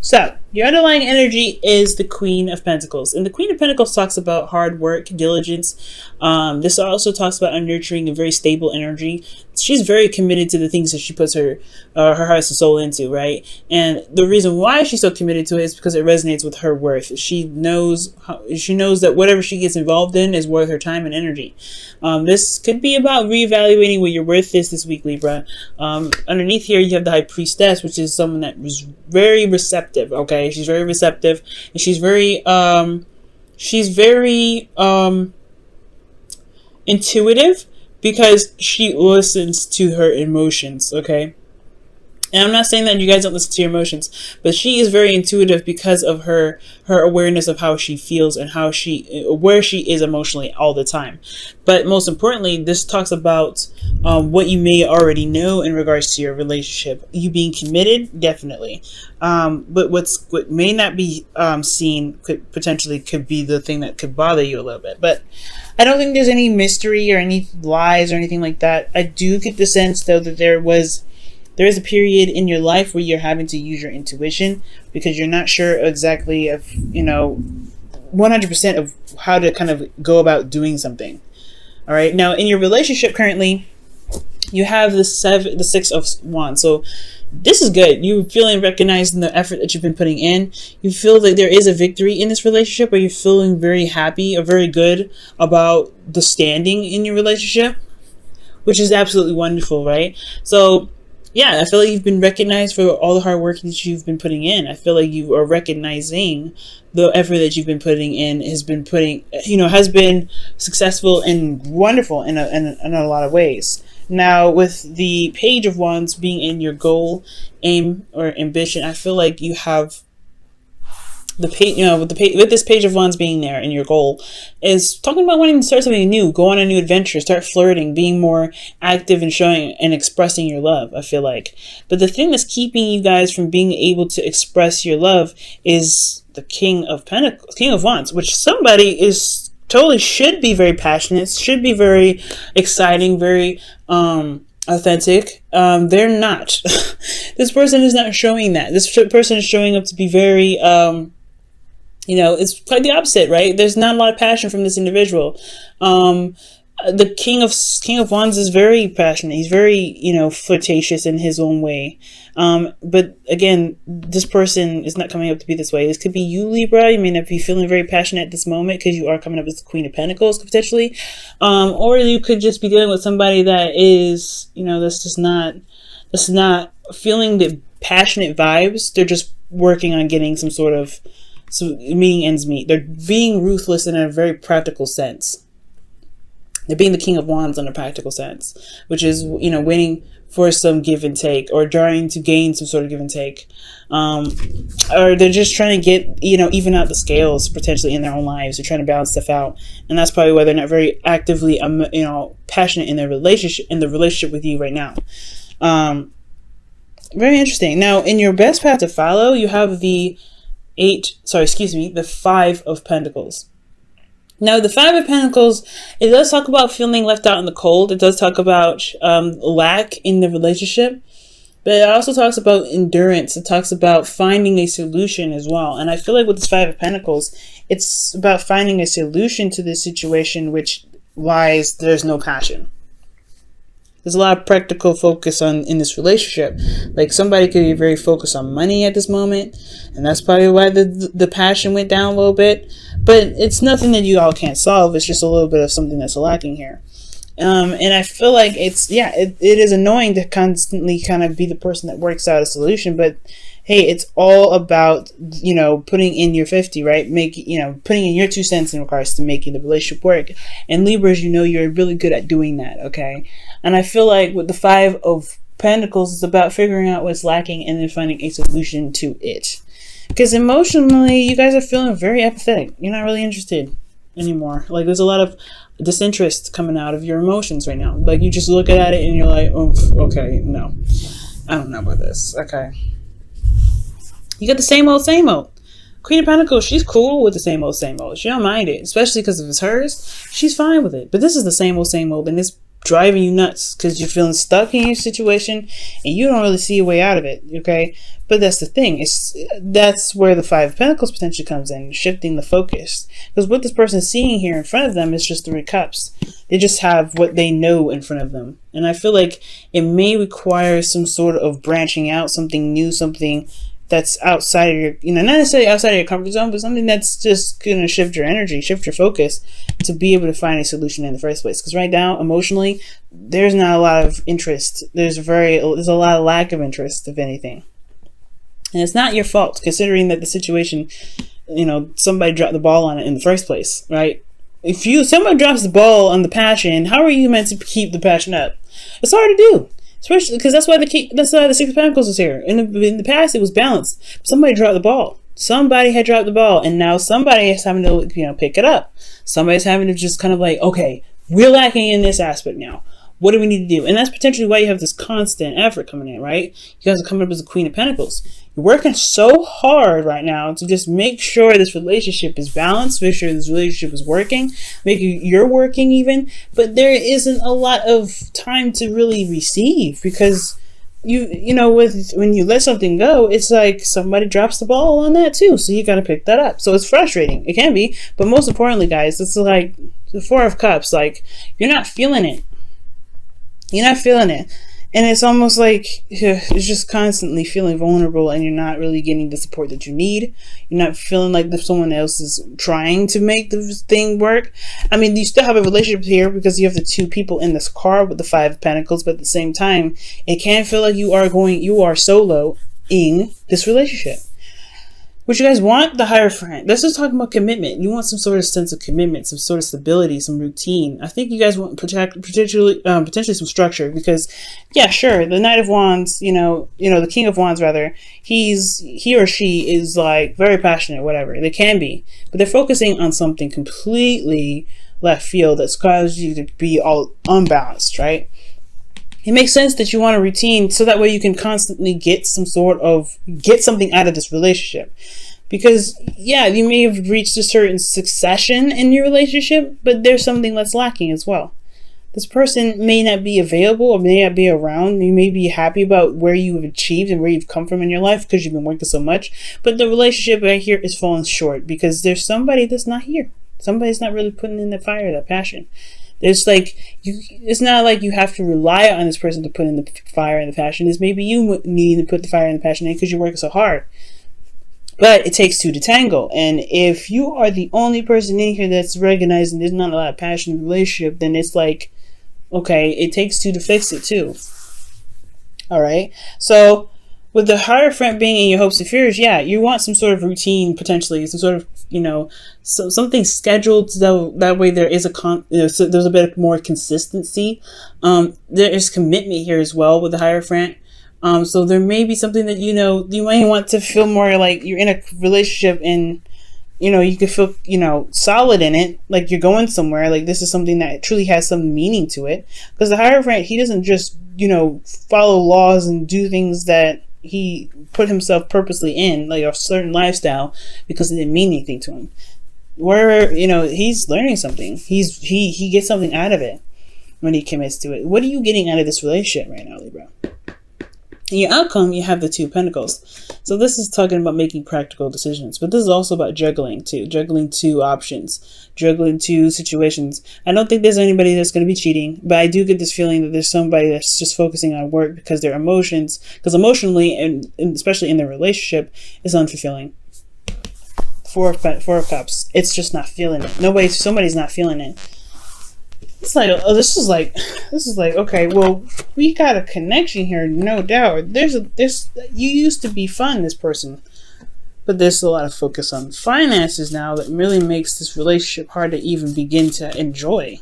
So, your underlying energy is the Queen of Pentacles. And the Queen of Pentacles talks about hard work, diligence. This also talks about nurturing a very stable energy. She's very committed to the things that she puts her heart and soul into, right? And the reason why she's so committed to it is because it resonates with her worth. She knows that whatever she gets involved in is worth her time and energy. This could be about reevaluating what your worth is this week, Libra. Underneath here, you have the High Priestess, which is someone that was very receptive. Okay, she's very receptive, and she's very intuitive, because she listens to her emotions. Okay. And I'm not saying that you guys don't listen to your emotions, but she is very intuitive because of her awareness of how she feels and where she is emotionally all the time. But most importantly, this talks about what you may already know in regards to your relationship. You being committed, definitely. But what may not be seen could be the thing that could bother you a little bit. But I don't think there's any mystery or any lies or anything like that. I do get the sense, though, that there is a period in your life where you're having to use your intuition because you're not sure exactly of, 100% of how to kind of go about doing something. All right. Now, in your relationship currently, you have the Six of Wands. So this is good. You're feeling recognized in the effort that you've been putting in. You feel that there is a victory in this relationship, or you're feeling very happy or very good about the standing in your relationship, which is absolutely wonderful, right? So yeah, I feel like you've been recognized for all the hard work that you've been putting in. I feel like you are recognizing the effort that you've been putting in has been successful and wonderful in a lot of ways. Now, with the Page of Wands being in your goal, aim, or ambition, I feel like you have the page, with this Page of Wands being there in your goal, is talking about wanting to start something new, go on a new adventure, start flirting, being more active and showing and expressing your love, I feel like. But the thing that's keeping you guys from being able to express your love is the King of Wands, which somebody is totally should be very passionate, should be very exciting, very authentic. They're not. This person is not showing that. This person is showing up to be very it's quite the opposite, right? There's not a lot of passion from this individual. The King of Wands is very passionate. He's very, flirtatious in his own way. But again, this person is not coming up to be this way. This could be you, Libra. You may not be feeling very passionate at this moment because you are coming up as the Queen of Pentacles, potentially. Or you could just be dealing with somebody that is, that's not feeling the passionate vibes. They're just working on getting meeting ends meet. They're being ruthless in a very practical sense. They're being the King of Wands in a practical sense, which is, waiting for some give and take, or trying to gain some sort of give and take. Or they're just trying to get, even out the scales potentially in their own lives. They're trying to balance stuff out. And that's probably why they're not very actively, passionate in the relationship with you right now. Very interesting. Now, in your best path to follow, you have the Five of Pentacles. Now, the Five of Pentacles, it does talk about feeling left out in the cold. It does talk about lack in the relationship. But it also talks about endurance. It talks about finding a solution as well. And I feel like with this Five of Pentacles, it's about finding a solution to this situation, which lies there's no passion. There's a lot of practical focus in this relationship. Like, somebody could be very focused on money at this moment, and that's probably why the passion went down a little bit. But it's nothing that you all can't solve. It's just a little bit of something that's lacking here. And I feel like it is annoying to constantly kind of be the person that works out a solution. But hey, it's all about, putting in your 50, right? Putting in your 2 cents in regards to making the relationship work. And Libras, you're really good at doing that, okay? And I feel like with the Five of Pentacles, it's about figuring out what's lacking and then finding a solution to it. Because emotionally, you guys are feeling very apathetic. You're not really interested anymore. Like, there's a lot of disinterest coming out of your emotions right now. Like, you just look at it and you're like, oh, okay, no. I don't know about this. Okay. You got the same old, same old. Queen of Pentacles, she's cool with the same old, same old. She don't mind it, especially because if it's hers. She's fine with it. But this is the same old, and this driving you nuts because you're feeling stuck in your situation and you don't really see a way out of it. Okay, but that's the thing. That's where the Five of Pentacles potentially comes in, shifting the focus. Because what this person is seeing here in front of them is just 3 cups. They just have what they know in front of them, and I feel like it may require some sort of branching out, something new, something that's outside of your, not necessarily outside of your comfort zone, but something that's just going to shift your energy, shift your focus to be able to find a solution in the first place. Because right now, emotionally, there's not a lot of interest. There's a lot of lack of interest, if anything. And it's not your fault, considering that the situation, somebody dropped the ball on it in the first place, right? If somebody drops the ball on the passion, how are you meant to keep the passion up? It's hard to do. Especially because that's why the Six of Pentacles is here. In the past, it was balanced. Somebody dropped the ball. Somebody had dropped the ball, and now somebody is having to pick it up. Somebody's having to just kind of like, okay, we're lacking in this aspect now. What do we need to do? And that's potentially why you have this constant effort coming in, right? You guys are coming up as the Queen of Pentacles. You're working so hard right now to just make sure this relationship is balanced, make sure this relationship is working, make you're working even, but there isn't a lot of time to really receive because when you let something go, it's like somebody drops the ball on that too, so you got to pick that up. So it's frustrating. It can be, but most importantly, guys, it's like the Four of Cups. Like, you're not feeling it. You're not feeling it. And it's almost like it's just constantly feeling vulnerable and you're not really getting the support that you need. You're not feeling like someone else is trying to make the thing work. I mean, you still have a relationship here because you have the 2 people in this card with the Five of Pentacles, but at the same time, it can feel like you are soloing this relationship. What you guys want? The Hierophant. This is talking about commitment. You want some sort of sense of commitment, some sort of stability, some routine. I think you guys want potentially some structure because, yeah, sure, the Knight of Wands, the King of Wands rather, he or she is like very passionate, whatever. They can be, but they're focusing on something completely left field that's caused you to be all unbalanced, right? It makes sense that you want a routine so that way you can constantly get something out of this relationship. Because, yeah, you may have reached a certain succession in your relationship, but there's something that's lacking as well. This person may not be available or may not be around. You may be happy about where you have achieved and where you've come from in your life because you've been working so much. But the relationship right here is falling short because there's somebody that's not here. Somebody's not really putting in the fire, that passion. It's not like you have to rely on this person to put in the fire and the passion. It's maybe you need to put the fire and the passion in because you're working so hard. But it takes 2 to tango. And if you are the only person in here that's recognizing there's not a lot of passion in the relationship, then it's like, okay, it takes 2 to fix it too. All right. So with the Hierophant being in your hopes and fears, yeah, you want some sort of routine, potentially, some sort of, something scheduled so that way there is so there's a bit more consistency. There is commitment here as well with the Hierophant. So there may be something that, you might want to feel more like you're in a relationship and, you can feel, solid in it, like you're going somewhere, like this is something that truly has some meaning to it. Because the Hierophant, he doesn't just, follow laws and do things that he put himself purposely in, like a certain lifestyle, because it didn't mean anything to him. Where, he's learning something. He gets something out of it when he commits to it. What are you getting out of this relationship right now, Libra? In your outcome, you have the 2 Pentacles. So this is talking about making practical decisions, but this is also about juggling too. Juggling 2 options, juggling 2 situations. I don't think there's anybody that's going to be cheating, but I do get this feeling that there's somebody that's just focusing on work because their emotions, because emotionally, and especially in their relationship, is unfulfilling. Four of Cups. It's just not feeling it. Somebody's not feeling it. It's like, oh, this is like, okay, well, we got a connection here, no doubt. You used to be fun, this person, but there's a lot of focus on finances now that really makes this relationship hard to even begin to enjoy.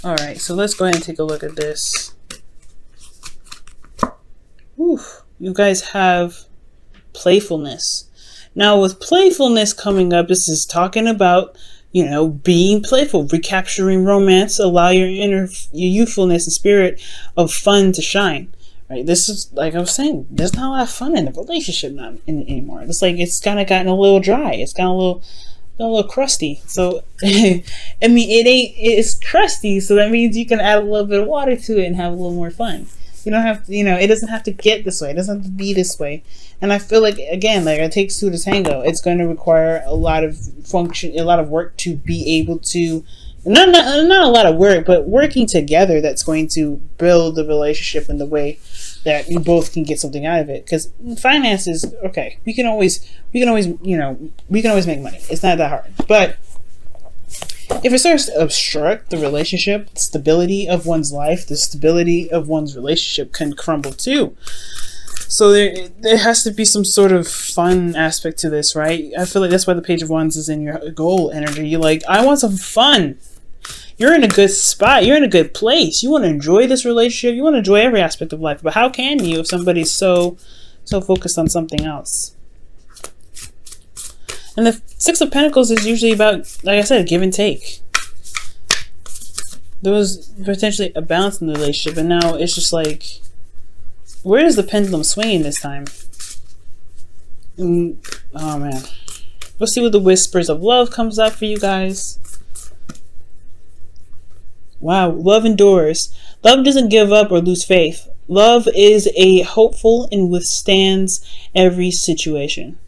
All right, so let's go ahead and take a look at this. Oof, you guys have playfulness. Now with playfulness coming up, this is talking about, being playful, recapturing romance, allow your youthfulness and spirit of fun to shine, right? This is, like I was saying, there's not a lot of fun in the relationship not anymore. It's like it's kind of gotten a little dry. It's gotten a little crusty. So I mean, it's crusty, so that means you can add a little bit of water to it and have a little more fun. You don't have to, it doesn't have to get this way. It doesn't have to be this way. And I feel like, again, like it takes two to tango. It's going to require a lot of work to be able to, not a lot of work, but working together that's going to build the relationship in the way that you both can get something out of it. Because finances, okay, we can always make money. It's not that hard. But if it starts to obstruct the relationship, the stability of one's life, the stability of one's relationship can crumble too. So there has to be some sort of fun aspect to this, right? I feel like that's why the Page of Wands is in your goal energy. You're like, I want some fun. You're in a good spot. You're in a good place. You want to enjoy this relationship. You want to enjoy every aspect of life. But how can you if somebody's so focused on something else? And the Six of Pentacles is usually about, like I said, give and take. There was potentially a balance in the relationship, and now it's just like, where is the pendulum swinging this time? Oh man. Let's see what the Whispers of Love comes up for you guys. Wow, love endures. Love doesn't give up or lose faith. Love is a hopeful and withstands every situation.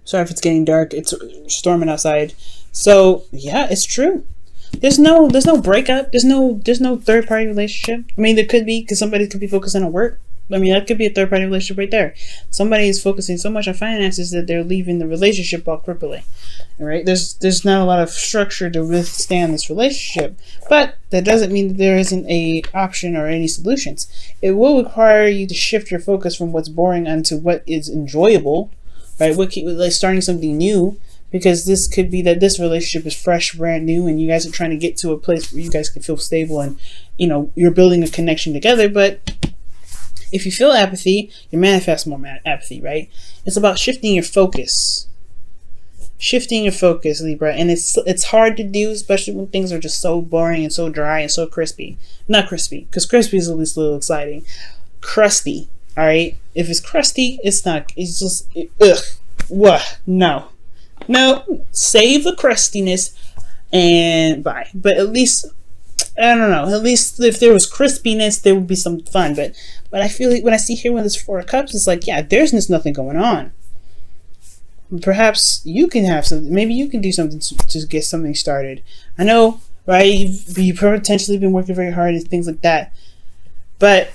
Sorry if it's getting dark. It's storming outside. So yeah, it's true. There's no breakup. There's no third party relationship. I mean, there could be, because somebody could be focusing on work. I mean, that could be a third party relationship right there. Somebody is focusing so much on finances that they're leaving the relationship all crippling. All right, there's not a lot of structure to withstand this relationship, but that doesn't mean that there isn't a option or any solutions. It will require you to shift your focus from what's boring onto what is enjoyable. Right, like starting something new, because this could be that this relationship is fresh, brand new, and you guys are trying to get to a place where you guys can feel stable and you're building a connection together. But if you feel apathy, you manifest more apathy, right? It's about shifting your focus. Shifting your focus, Libra, and it's hard to do, especially when things are just so boring and so dry and so crispy. Not crispy, because crispy is at least a little exciting. Crusty. All right, if it's crusty, it's not. It's just ugh. What? No. Save the crustiness and bye. But at least, I don't know. At least if there was crispiness, there would be some fun. But I feel like when I see here when there's Four of Cups, it's like, yeah, there's just nothing going on. Perhaps you can have something. Maybe you can do something to get something started. I know, right? You've potentially been working very hard and things like that, but.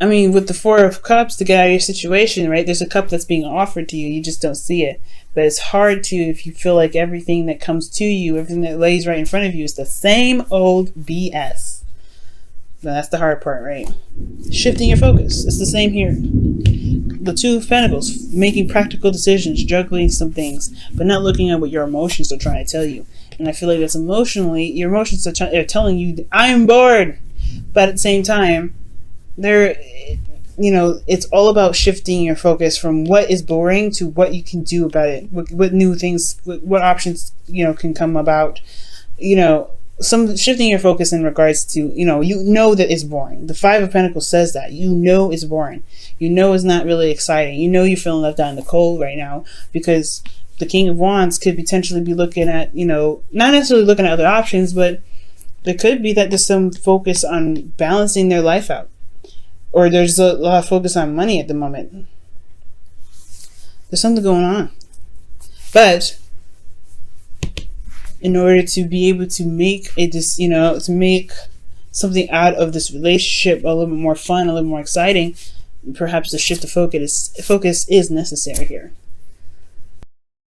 I mean, with the Four of Cups to get out of your situation, right? There's a cup that's being offered to you. You just don't see it. But it's hard to, if you feel like everything that comes to you, everything that lays right in front of you is the same old BS. Now, that's the hard part, right? Shifting your focus. It's the same here. The Two of Pentacles, making practical decisions, juggling some things, but not looking at what your emotions are trying to tell you. And I feel like that's emotionally, your emotions are telling you, I'm bored. But at the same time, it's all about shifting your focus from what is boring to what you can do about it. What new things, what options, can come about. Some shifting your focus in regards to, that it's boring. The Five of Pentacles says that. It's boring. It's not really exciting. You're feeling left out in the cold right now because the King of Wands could potentially be looking at, not necessarily looking at other options, but there could be that there's some focus on balancing their life out. Or there's a lot of focus on money at the moment. There's something going on. But in order to be able to make to make something out of this relationship a little bit more fun, a little more exciting, perhaps the shift of focus is necessary here.